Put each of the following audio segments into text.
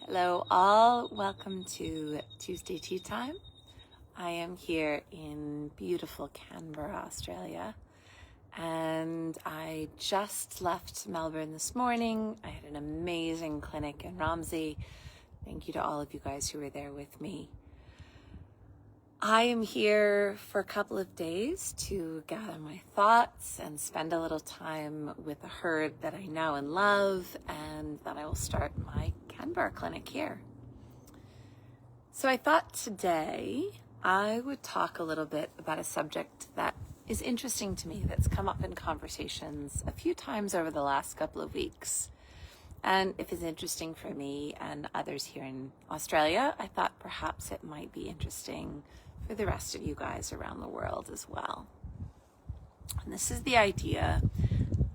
Hello all, welcome to Tuesday Tea Time. I am here in beautiful Canberra, Australia, and I just left Melbourne this morning. I had an amazing clinic in Romsey. Thank you to all of you guys who were there with me. I am here for a couple of days to gather my thoughts and spend a little time with a herd that I know and love, and then I will start my Canberra clinic here. So I thought today I would talk a little bit about a subject that is interesting to me, that's come up in conversations a few times over the last couple of weeks. And if it's interesting for me and others here in Australia, I thought perhaps it might be interesting for the rest of you guys around the world as well. And this is the idea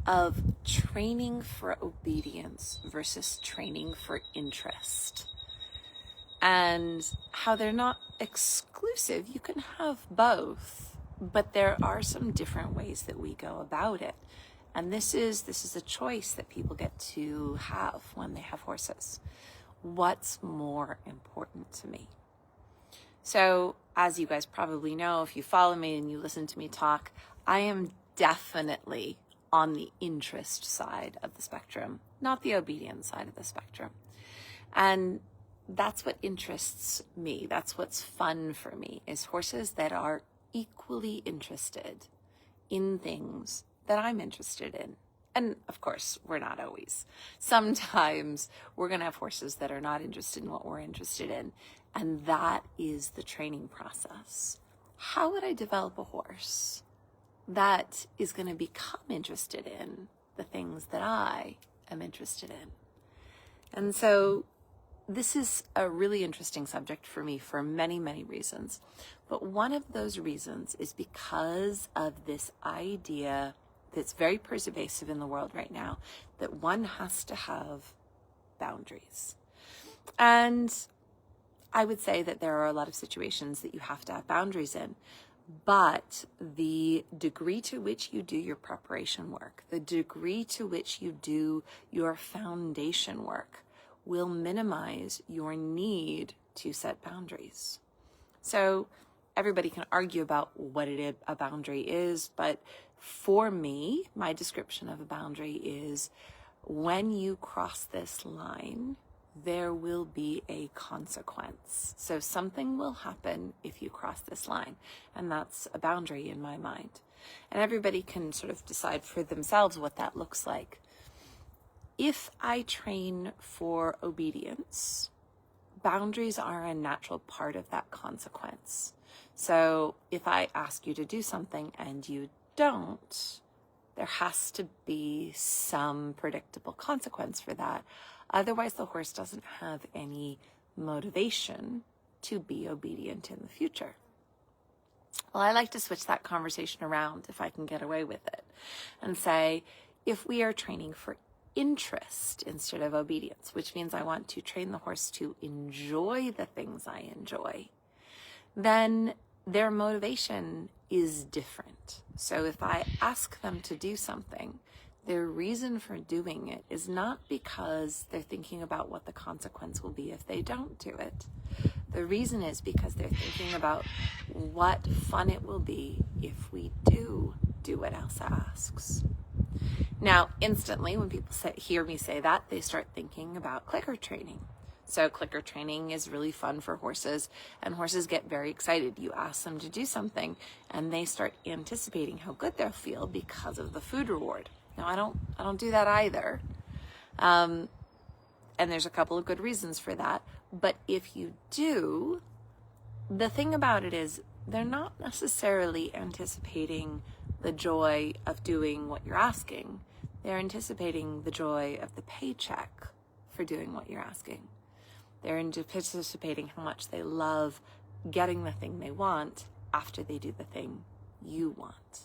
of training for obedience versus training for interest, and how they're not exclusive. You can have both, but there are some different ways that we go about it. And this is a choice that people get to have when they have horses. What's more important to me? So, as you guys probably know, if you follow me and you listen to me talk, I am definitely on the interest side of the spectrum, not the obedience side of the spectrum. And that's what interests me. That's what's fun for me, is horses that are equally interested in things that I'm interested in. And of course, we're not always. Sometimes we're going to have horses that are not interested in what we're interested in. And that is the training process. How would I develop a horse that is going to become interested in the things that I am interested in? And so this is a really interesting subject for me for many, many reasons. But one of those reasons is because of this idea that's very pervasive in the world right now, that one has to have boundaries. And I would say that there are a lot of situations that you have to have boundaries in, but the degree to which you do your preparation work, the degree to which you do your foundation work, will minimize your need to set boundaries. So everybody can argue about what a boundary is, but for me, my description of a boundary is when you cross this line, there will be a consequence. So something will happen if you cross this line, and that's a boundary in my mind. And everybody can sort of decide for themselves what that looks like. If I train for obedience, boundaries are a natural part of that consequence. So if I ask you to do something and you don't, there has to be some predictable consequence for that. Otherwise, the horse doesn't have any motivation to be obedient in the future. Well, I like to switch that conversation around if I can get away with it and say, if we are training for interest instead of obedience, which means I want to train the horse to enjoy the things I enjoy, then their motivation is different. So if I ask them to do something, their reason for doing it is not because they're thinking about what the consequence will be if they don't do it. The reason is because they're thinking about what fun it will be if we do what Elsa asks. Now, instantly, when people hear me say that, they start thinking about clicker training. So clicker training is really fun for horses, and horses get very excited. You ask them to do something, and they start anticipating how good they'll feel because of the food reward. Now, I don't do that either. And there's a couple of good reasons for that. But if you do, the thing about it is they're not necessarily anticipating the joy of doing what you're asking. They're anticipating the joy of the paycheck for doing what you're asking. They're anticipating how much they love getting the thing they want after they do the thing you want.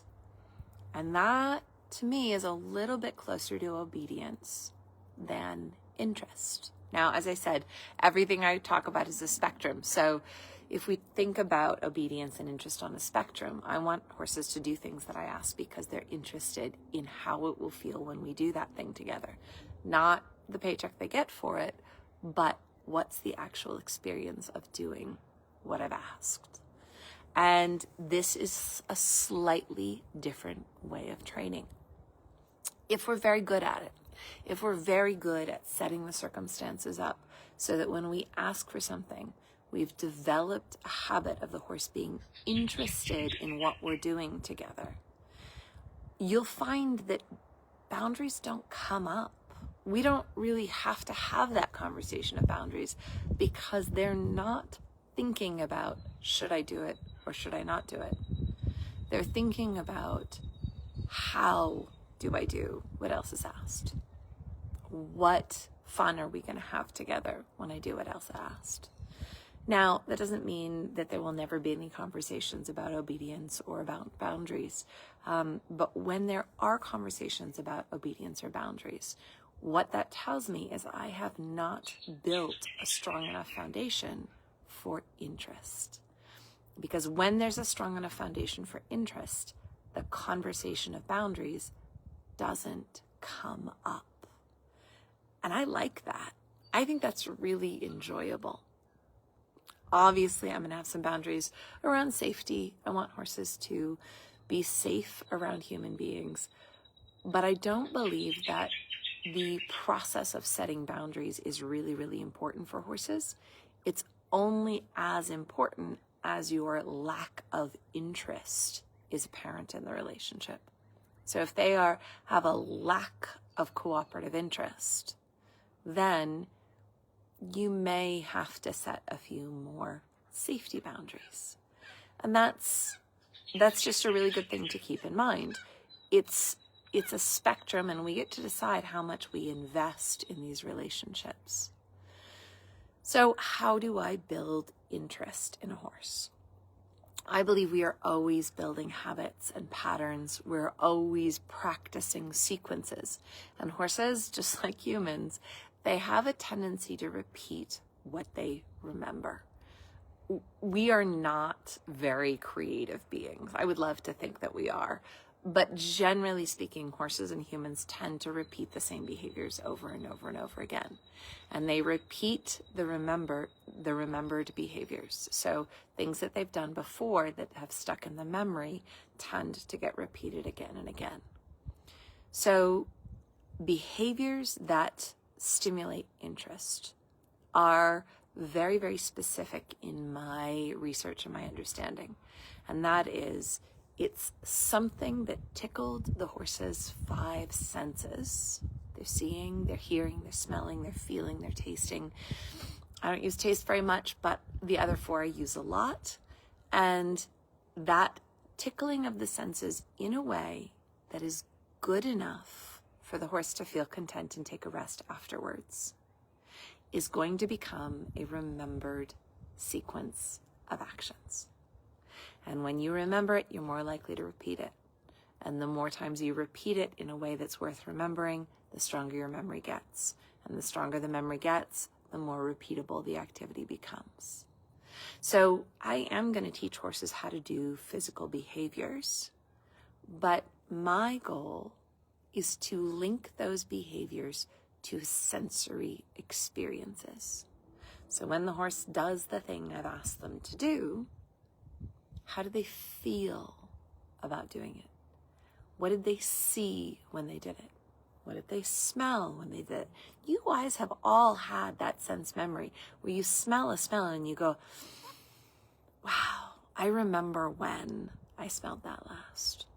And that, to me, is a little bit closer to obedience than interest. Now, as I said, everything I talk about is a spectrum. So if we think about obedience and interest on a spectrum, I want horses to do things that I ask because they're interested in how it will feel when we do that thing together. Not the paycheck they get for it, but what's the actual experience of doing what I've asked. And this is a slightly different way of training. If we're very good at it, if we're very good at setting the circumstances up so that when we ask for something, we've developed a habit of the horse being interested in what we're doing together, you'll find that boundaries don't come up. We don't really have to have that conversation of boundaries because they're not thinking about, should I do it or should I not do it? They're thinking about, how do I do what Elsa asked? What fun are we going to have together when I do what Elsa asked? Now, that doesn't mean that there will never be any conversations about obedience or about boundaries. But when there are conversations about obedience or boundaries, what that tells me is I have not built a strong enough foundation for interest. Because when there's a strong enough foundation for interest, the conversation of boundaries doesn't come up. And I like that. I think that's really enjoyable. Obviously, I'm going to have some boundaries around safety. I want horses to be safe around human beings. But I don't believe that the process of setting boundaries is really, really important for horses. It's only as important as your lack of interest is apparent in the relationship. So if they have a lack of cooperative interest, then you may have to set a few more safety boundaries. And that's just a really good thing to keep in mind. It's a spectrum, and we get to decide how much we invest in these relationships. So how do I build interest in a horse? I believe we are always building habits and patterns. We're always practicing sequences. And horses, just like humans, they have a tendency to repeat what they remember. We are not very creative beings. I would love to think that we are. But generally speaking, horses and humans tend to repeat the same behaviors over and over and over again. And they repeat the remembered behaviors. So things that they've done before that have stuck in the memory tend to get repeated again and again. So behaviors that stimulate interest are very, very specific in my research and my understanding. And that is, it's something that tickled the horse's 5 senses. They're seeing, they're hearing, they're smelling, they're feeling, they're tasting. I don't use taste very much, but the other 4 I use a lot. And that tickling of the senses in a way that is good enough for the horse to feel content and take a rest afterwards is going to become a remembered sequence of actions. And when you remember it, you're more likely to repeat it. And the more times you repeat it in a way that's worth remembering, the stronger your memory gets. And the stronger the memory gets, the more repeatable the activity becomes. So I am going to teach horses how to do physical behaviors, but my goal is to link those behaviors to sensory experiences. So when the horse does the thing I've asked them to do, how do they feel about doing it? What did they see when they did it? What did they smell when they did it? You guys have all had that sense memory where you smell a smell and you go, wow, I remember when I smelled that last.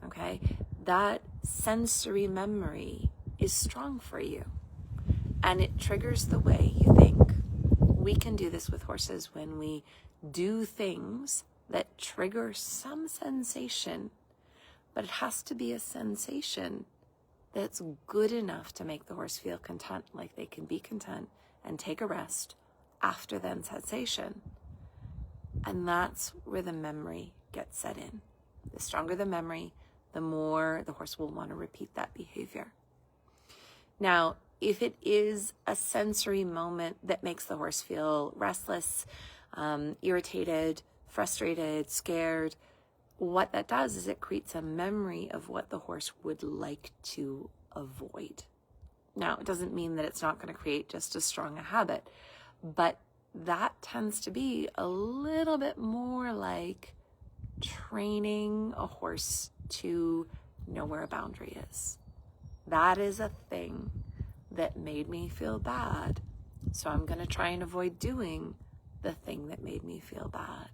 Okay? That sensory memory is strong for you. And it triggers the way you think. We can do this with horses when we do things that trigger some sensation, but it has to be a sensation that's good enough to make the horse feel content, like they can be content and take a rest after that sensation. And that's where the memory gets set in. The stronger the memory, the more the horse will want to repeat that behavior. Now, if it is a sensory moment that makes the horse feel restless, irritated, frustrated, scared, what that does is it creates a memory of what the horse would like to avoid. Now, it doesn't mean that it's not going to create just as strong a habit, But that tends to be a little bit more like training a horse to know where a boundary is. That is a thing that made me feel bad. So I'm going to try and avoid doing the thing that made me feel bad.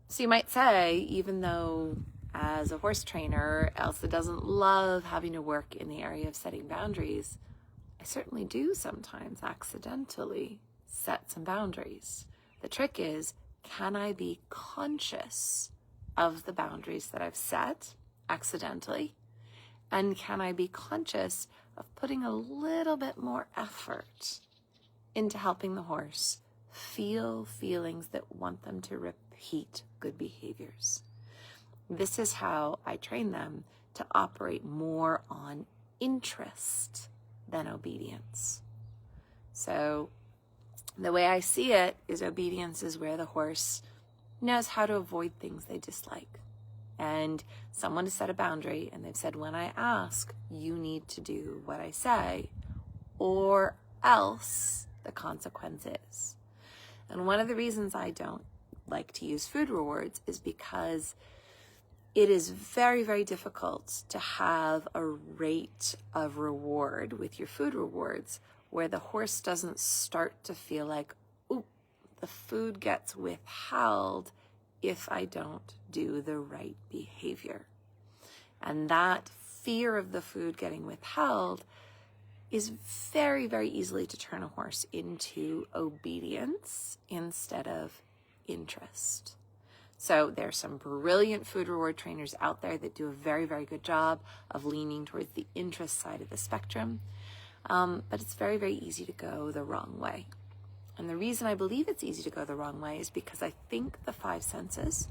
So you might say, even though as a horse trainer, Elsa doesn't love having to work in the area of setting boundaries, I certainly do sometimes accidentally set some boundaries. The trick is, can I be conscious of the boundaries that I've set accidentally? And can I be conscious of putting a little bit more effort into helping the horse feel feelings that want them to repeat good behaviors? This is how I train them to operate more on interest than obedience. So the way I see it is obedience is where the horse knows how to avoid things they dislike. And someone has set a boundary and they've said, when I ask, you need to do what I say, or else the consequence is. And one of the reasons I don't like to use food rewards is because it is very, very difficult to have a rate of reward with your food rewards where the horse doesn't start to feel like, ooh, the food gets withheld if I don't do the right behavior. And that fear of the food getting withheld is very, very easily to turn a horse into obedience instead of interest. So there's some brilliant food reward trainers out there that do a very, very good job of leaning towards the interest side of the spectrum. But it's very, very easy to go the wrong way. And the reason I believe it's easy to go the wrong way is because I think the five senses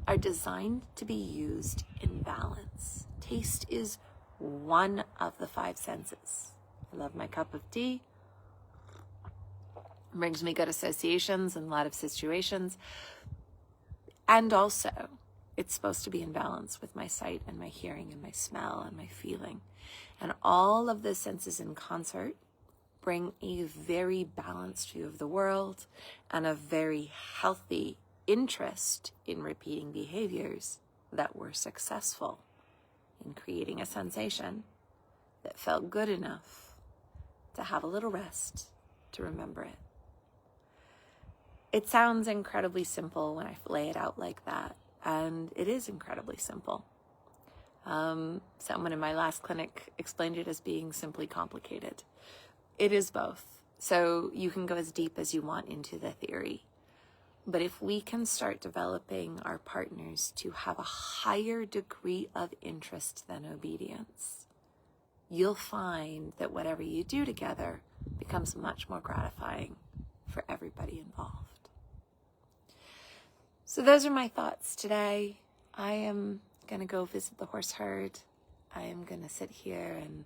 are designed to be used in balance. Taste is one of the five senses. I love my cup of tea. It brings me good associations in a lot of situations. And also, it's supposed to be in balance with my sight and my hearing and my smell and my feeling. And all of those senses in concert bring a very balanced view of the world and a very healthy interest in repeating behaviors that were successful in creating a sensation that felt good enough to have a little rest to remember it. It sounds incredibly simple when I lay it out like that, and it is incredibly simple. Someone in my last clinic explained it as being simply complicated. It is both. So you can go as deep as you want into the theory. But if we can start developing our partners to have a higher degree of interest than obedience, you'll find that whatever you do together becomes much more gratifying for everybody involved. So those are my thoughts today. I am going to go visit the horse herd. I am going to sit here and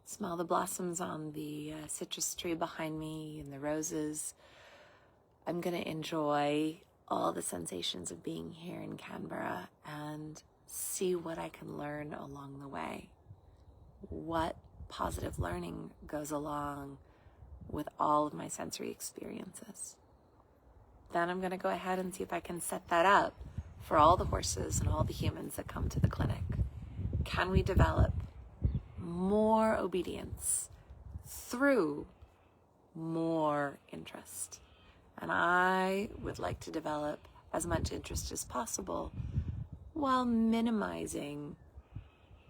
smell the blossoms on the citrus tree behind me and the roses. I'm going to enjoy all the sensations of being here in Canberra and see what I can learn along the way. What positive learning goes along with all of my sensory experiences. Then I'm going to go ahead and see if I can set that up for all the horses and all the humans that come to the clinic. Can we develop more obedience through more interest? And I would like to develop as much interest as possible while minimizing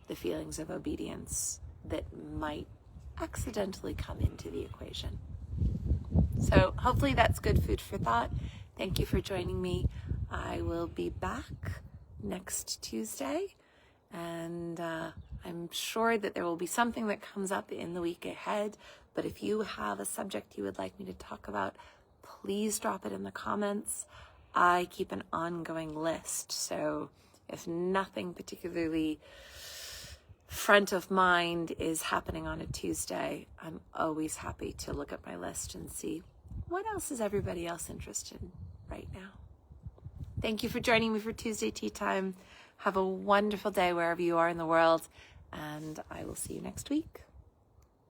the feelings of obedience that might accidentally come into the equation. So hopefully that's good food for thought. Thank you for joining me. I will be back next Tuesday, and I'm sure that there will be something that comes up in the week ahead. But if you have a subject you would like me to talk about, please drop it in the comments. I keep an ongoing list, so if nothing particularly front of mind is happening on a Tuesday, I'm always happy to look at my list and see what else is everybody else interested in right now. Thank you for joining me for Tuesday Tea Time. Have a wonderful day wherever you are in the world, and I will see you next week.